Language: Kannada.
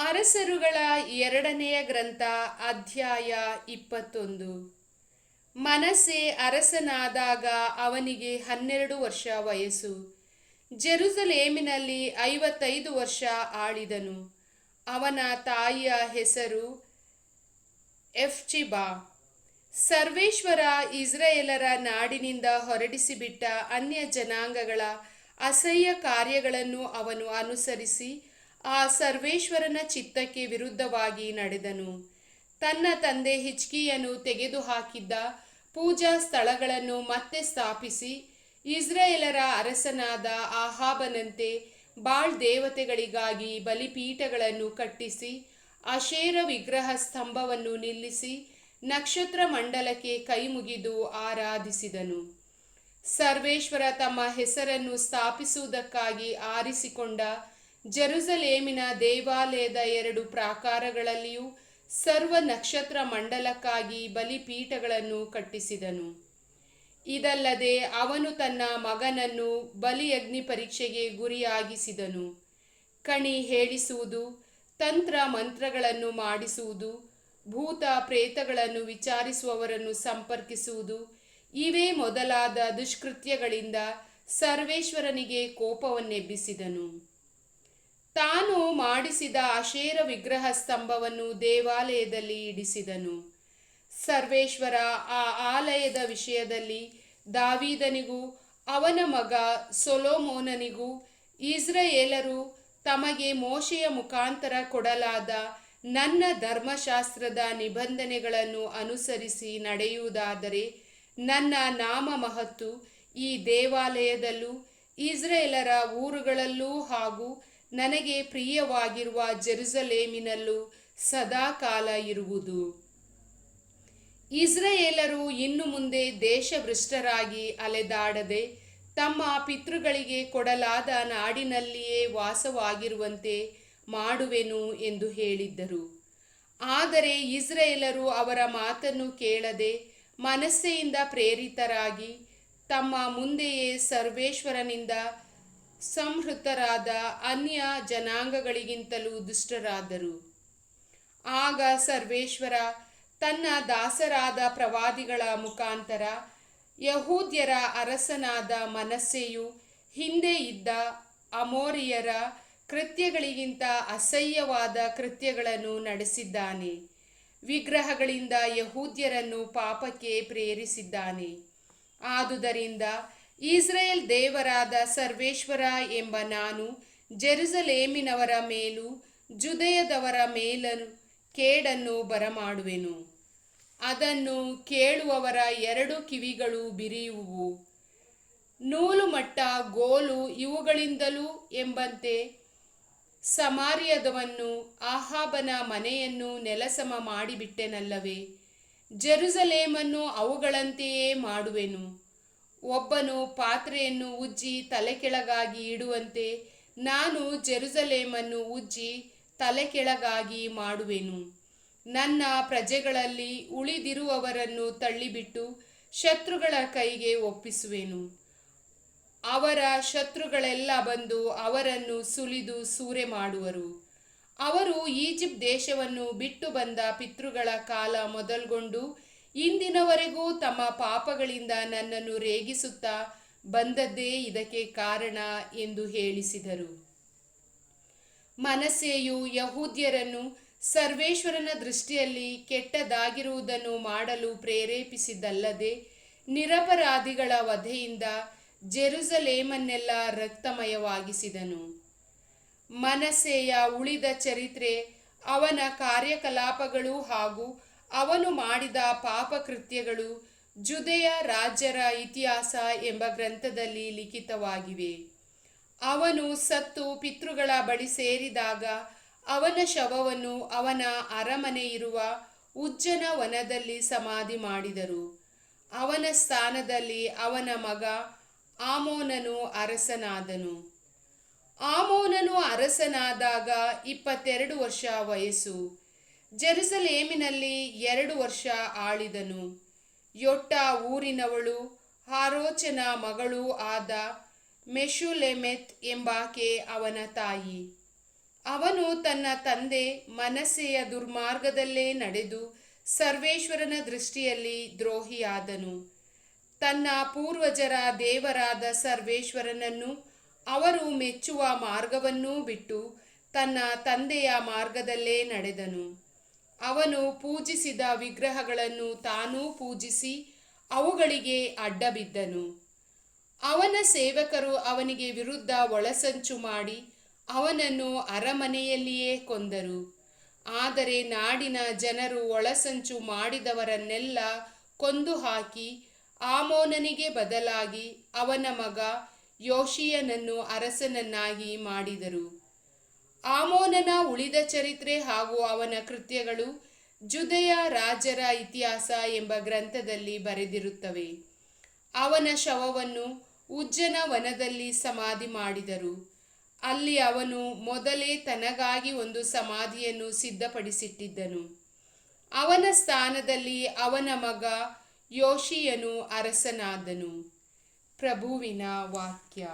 ಅರಸರುಗಳ 2ನೇ ಗ್ರಂಥ ಅಧ್ಯಾಯ 21. ಮನಸ್ಸೆ ಅರಸನಾದಾಗ ಅವನಿಗೆ 12 ವರ್ಷ ವಯಸ್ಸು. ಜೆರುಸಲೇಮಿನಲ್ಲಿ 55 ವರ್ಷ ಆಳಿದನು. ಅವನ ತಾಯಿಯ ಹೆಸರು ಎಫ್ಚಿಬಾ. ಸರ್ವೇಶ್ವರ ಇಸ್ರಾಯೇಲರ ನಾಡಿನಿಂದ ಹೊರಡಿಸಿಬಿಟ್ಟ ಅನ್ಯ ಜನಾಂಗಗಳ ಅಸಹ್ಯ ಕಾರ್ಯಗಳನ್ನು ಅವನು ಅನುಸರಿಸಿ ಆ ಸರ್ವೇಶ್ವರನ ಚಿತ್ತಕ್ಕೆ ವಿರುದ್ಧವಾಗಿ ನಡೆದನು. ತನ್ನ ತಂದೆ ಹಿಜ್ಕೀಯನು ತೆಗೆದುಹಾಕಿದ್ದ ಪೂಜಾ ಸ್ಥಳಗಳನ್ನು ಮತ್ತೆ ಸ್ಥಾಪಿಸಿ, ಇಸ್ರಾಯೇಲರ ಅರಸನಾದ ಆಹಾಬನಂತೆ ಬಾಳ್ ದೇವತೆಗಳಿಗಾಗಿ ಬಲಿಪೀಠಗಳನ್ನು ಕಟ್ಟಿಸಿ, ಅಶೇರ ವಿಗ್ರಹ ಸ್ತಂಭವನ್ನು ನಿಲ್ಲಿಸಿ, ನಕ್ಷತ್ರ ಮಂಡಲಕ್ಕೆ ಕೈಮುಗಿದು ಆರಾಧಿಸಿದನು. ಸರ್ವೇಶ್ವರ ತಮ್ಮ ಹೆಸರನ್ನು ಸ್ಥಾಪಿಸುವುದಕ್ಕಾಗಿ ಆರಿಸಿಕೊಂಡ ಜೆರುಸಲೇಮಿನ ದೇವಾಲಯದ 2 ಪ್ರಾಕಾರಗಳಲ್ಲಿಯೂ ಸರ್ವ ನಕ್ಷತ್ರ ಮಂಡಲಕ್ಕಾಗಿ ಬಲಿಪೀಠಗಳನ್ನು ಕಟ್ಟಿಸಿದನು. ಇದಲ್ಲದೆ ಅವನು ತನ್ನ ಮಗನನ್ನು ಬಲಿಯಗ್ನಿ ಪರೀಕ್ಷೆಗೆ ಗುರಿಯಾಗಿಸಿದನು. ಕಣಿ ಹೇಳಿಸುವುದು, ತಂತ್ರ ಮಂತ್ರಗಳನ್ನು ಮಾಡಿಸುವುದು, ಭೂತ ಪ್ರೇತಗಳನ್ನು ವಿಚಾರಿಸುವವರನ್ನು ಸಂಪರ್ಕಿಸುವುದು, ಇವೇ ಮೊದಲಾದ ದುಷ್ಕೃತ್ಯಗಳಿಂದ ಸರ್ವೇಶ್ವರನಿಗೆ ಕೋಪವನ್ನೆಬ್ಬಿಸಿದನು. ತಾನು ಮಾಡಿಸಿದ ಅಶೇರ ವಿಗ್ರಹ ಸ್ತಂಭವನ್ನು ದೇವಾಲಯದಲ್ಲಿ ಇಡಿಸಿದನು. ಸರ್ವೇಶ್ವರ ಆ ಆಲಯದ ವಿಷಯದಲ್ಲಿ ದಾವೀದನಿಗೂ ಅವನ ಮಗ ಸೊಲೊಮೋನನಿಗೂ ಇಸ್ರಾಯೇಲರು ತಮಗೆ ಮೋಶೆಯ ಮುಖಾಂತರ ಕೊಡಲಾದ ನನ್ನ ಧರ್ಮಶಾಸ್ತ್ರದ ನಿಬಂಧನೆಗಳನ್ನು ಅನುಸರಿಸಿ ನಡೆಯುವುದಾದರೆ, ನನ್ನ ನಾಮ ಮಹತ್ತು ಈ ದೇವಾಲಯದಲ್ಲೂ ಇಸ್ರಾಯೇಲರ ಊರುಗಳಲ್ಲೂ ಹಾಗೂ ನನಗೆ ಪ್ರಿಯವಾಗಿರುವ ಜೆರುಸಲೇಮಿನಲ್ಲೂ ಸದಾಕಾಲ ಇರುವುದು. ಇಸ್ರಾಯೇಲರು ಇನ್ನು ಮುಂದೆ ದೇಶಭ್ರಷ್ಟರಾಗಿ ಅಲೆದಾಡದೆ ತಮ್ಮ ಪಿತೃಗಳಿಗೆ ಕೊಡಲಾದ ನಾಡಿನಲ್ಲಿಯೇ ವಾಸವಾಗಿರುವಂತೆ ಮಾಡುವೆನು ಎಂದು ಹೇಳಿದ್ದರು. ಆದರೆ ಇಸ್ರಾಯೇಲರು ಅವರ ಮಾತನ್ನು ಕೇಳದೆ ಮನಸ್ಸೆಯಿಂದ ಪ್ರೇರಿತರಾಗಿ ತಮ್ಮ ಮುಂದೆಯೇ ಸರ್ವೇಶ್ವರನಿಂದ ಸಂಹೃತರಾದ ಅನ್ಯ ಜನಾಂಗಗಳಿಗಿಂತಲೂ ದುಷ್ಟರಾದರು. ಆಗ ಸರ್ವೇಶ್ವರ ತನ್ನ ದಾಸರಾದ ಪ್ರವಾದಿಗಳ ಮುಖಾಂತರ ಯಹೂದ್ಯರ ಅರಸನಾದ ಮನಸ್ಸೆಯು ಹಿಂದೆ ಇದ್ದ ಅಮೋರಿಯರ ಕೃತ್ಯಗಳಿಗಿಂತ ಅಸಹ್ಯವಾದ ಕೃತ್ಯಗಳನ್ನು ನಡೆಸಿದ್ದಾನೆ. ವಿಗ್ರಹಗಳಿಂದ ಯಹೂದ್ಯರನ್ನು ಪಾಪಕ್ಕೆ ಪ್ರೇರಿಸಿದ್ದಾನೆ. ಆದುದರಿಂದ ಇಸ್ರಾಯೇಲ್ ದೇವರಾದ ಸರ್ವೇಶ್ವರ ಎಂಬ ನಾನು ಜೆರುಸಲೇಮಿನವರ ಮೇಲೂ ಜುದೆಯದವರ ಮೇಲೂ ಕೇಡನ್ನು ಬರಮಾಡುವೆನು. ಅದನ್ನು ಕೇಳುವವರ 2 ಕಿವಿಗಳು ಬಿರಿಯುವುವು. ನೂಲುಮಟ್ಟ, ಗೋಲು ಇವುಗಳಿಂದಲೂ ಎಂಬಂತೆ ಸಮಾರ್ಯದವನ್ನೂ ಆಹಾಬನ ಮನೆಯನ್ನು ನೆಲಸಮ ಮಾಡಿಬಿಟ್ಟೆನಲ್ಲವೇ? ಜೆರುಸಲೇಮನ್ನು ಅವುಗಳಂತೆಯೇ ಮಾಡುವೆನು. ಒಬ್ಬನು ಪಾತ್ರೆಯನ್ನು ಉಜ್ಜಿ ತಲೆಕೆಳಗಾಗಿ ಇಡುವಂತೆ ನಾನು ಜೆರುಸಲೇಮನ್ನು ಉಜ್ಜಿ ತಲೆಕೆಳಗಾಗಿ ಮಾಡುವೆನು. ನನ್ನ ಪ್ರಜೆಗಳಲ್ಲಿ ಉಳಿದಿರುವವರನ್ನು ತಳ್ಳಿಬಿಟ್ಟು ಶತ್ರುಗಳ ಕೈಗೆ ಒಪ್ಪಿಸುವೆನು. ಅವರ ಶತ್ರುಗಳೆಲ್ಲ ಬಂದು ಅವರನ್ನು ಸುಲಿದು ಸೂರೆ ಮಾಡುವರು. ಅವರು ಈಜಿಪ್ಟ್ ದೇಶವನ್ನು ಬಿಟ್ಟು ಬಂದ ಪಿತೃಗಳ ಕಾಲ ಮೊದಲ್ಗೊಂಡು ಇಂದಿನವರೆಗೂ ತಮ್ಮ ಪಾಪಗಳಿಂದ ನನ್ನನ್ನು ರೇಗಿಸುತ್ತಾ ಬಂದದ್ದೇ ಇದಕ್ಕೆ ಕಾರಣ ಎಂದು ಹೇಳಿಸಿದರು. ಮನಸ್ಸೆಯು ಯಹೂದ್ಯರನ್ನು ಸರ್ವೇಶ್ವರನ ದೃಷ್ಟಿಯಲ್ಲಿ ಕೆಟ್ಟದಾಗಿರುವುದನ್ನು ಮಾಡಲು ಪ್ರೇರೇಪಿಸಿದ್ದಲ್ಲದೆ, ನಿರಪರಾಧಿಗಳ ವಧೆಯಿಂದ ಜೆರುಸಲೇಮನ್ನೆಲ್ಲ ರಕ್ತಮಯವಾಗಿಸಿದನು. ಮನಸ್ಸೆಯ ಉಳಿದ ಚರಿತ್ರೆ, ಅವನ ಕಾರ್ಯಕಲಾಪಗಳು ಹಾಗೂ ಅವನು ಮಾಡಿದ ಪಾಪಕೃತ್ಯಗಳು ಜುದೆಯ ರಾಜರ ಇತಿಹಾಸ ಎಂಬ ಗ್ರಂಥದಲ್ಲಿ ಲಿಖಿತವಾಗಿವೆ. ಅವನು ಸತ್ತು ಪಿತೃಗಳ ಬಳಿ ಸೇರಿದಾಗ ಅವನ ಶವವನ್ನು ಅವನ ಅರಮನೆಯಿರುವ ಉಜ್ಜನ ವನದಲ್ಲಿ ಸಮಾಧಿ ಮಾಡಿದರು. ಅವನ ಸ್ಥಾನದಲ್ಲಿ ಅವನ ಮಗ ಆಮೋನನು ಅರಸನಾದನು. ಆಮೋನನು ಅರಸನಾದಾಗ 22 ವರ್ಷ ವಯಸ್ಸು. ಜೆರುಸಲೇಮಿನಲ್ಲಿ 2 ವರ್ಷ ಆಳಿದನು. ಯೊಟ್ಟ ಊರಿನವಳು ಹಾರೋಚನ ಮಗಳೂ ಆದ ಮೆಷುಲೆಮೆತ್ ಎಂಬಾಕೆ ಅವನ ತಾಯಿ. ಅವನು ತನ್ನ ತಂದೆ ಮನಸ್ಸೆಯ ದುರ್ಮಾರ್ಗದಲ್ಲೇ ನಡೆದು ಸರ್ವೇಶ್ವರನ ದೃಷ್ಟಿಯಲ್ಲಿ ದ್ರೋಹಿಯಾದನು. ತನ್ನ ಪೂರ್ವಜರ ದೇವರಾದ ಸರ್ವೇಶ್ವರನನ್ನು ಅವರು ಮೆಚ್ಚುವ ಮಾರ್ಗವನ್ನೂ ಬಿಟ್ಟು ತನ್ನ ತಂದೆಯ ಮಾರ್ಗದಲ್ಲೇ ನಡೆದನು. ಅವನು ಪೂಜಿಸಿದ ವಿಗ್ರಹಗಳನ್ನು ತಾನೂ ಪೂಜಿಸಿ ಅವುಗಳಿಗೆ ಅಡ್ಡಬಿದ್ದನು. ಅವನ ಸೇವಕರು ಅವನಿಗೆ ವಿರುದ್ಧ ಒಳಸಂಚು ಮಾಡಿ ಅವನನ್ನು ಅರಮನೆಯಲ್ಲಿಯೇ ಕೊಂದರು. ಆದರೆ ನಾಡಿನ ಜನರು ಒಳಸಂಚು ಮಾಡಿದವರನ್ನೆಲ್ಲ ಕೊಂದು ಹಾಕಿ ಆಮೋನನಿಗೆ ಬದಲಾಗಿ ಅವನ ಮಗ ಯೋಷೀಯನನ್ನು ಅರಸನನ್ನಾಗಿ ಮಾಡಿದರು. ಆಮೋನನ ಉಳಿದ ಚರಿತ್ರೆ ಹಾಗೂ ಅವನ ಕೃತ್ಯಗಳು ಜುದೆಯ ರಾಜರ ಇತಿಹಾಸ ಎಂಬ ಗ್ರಂಥದಲ್ಲಿ ಬರೆದಿರುತ್ತವೆ. ಅವನ ಶವವನ್ನು ಉಜ್ಜನ ವನದಲ್ಲಿ ಸಮಾಧಿ ಮಾಡಿದರು. ಅಲ್ಲಿ ಅವನು ಮೊದಲೇ ತನಗಾಗಿ ಒಂದು ಸಮಾಧಿಯನ್ನು ಸಿದ್ಧಪಡಿಸಿಟ್ಟಿದ್ದನು. ಅವನ ಸ್ಥಾನದಲ್ಲಿ ಅವನ ಮಗ ಯೋಷೀಯನು ಅರಸನಾದನು. ಪ್ರಭುವಿನ ವಾಕ್ಯ.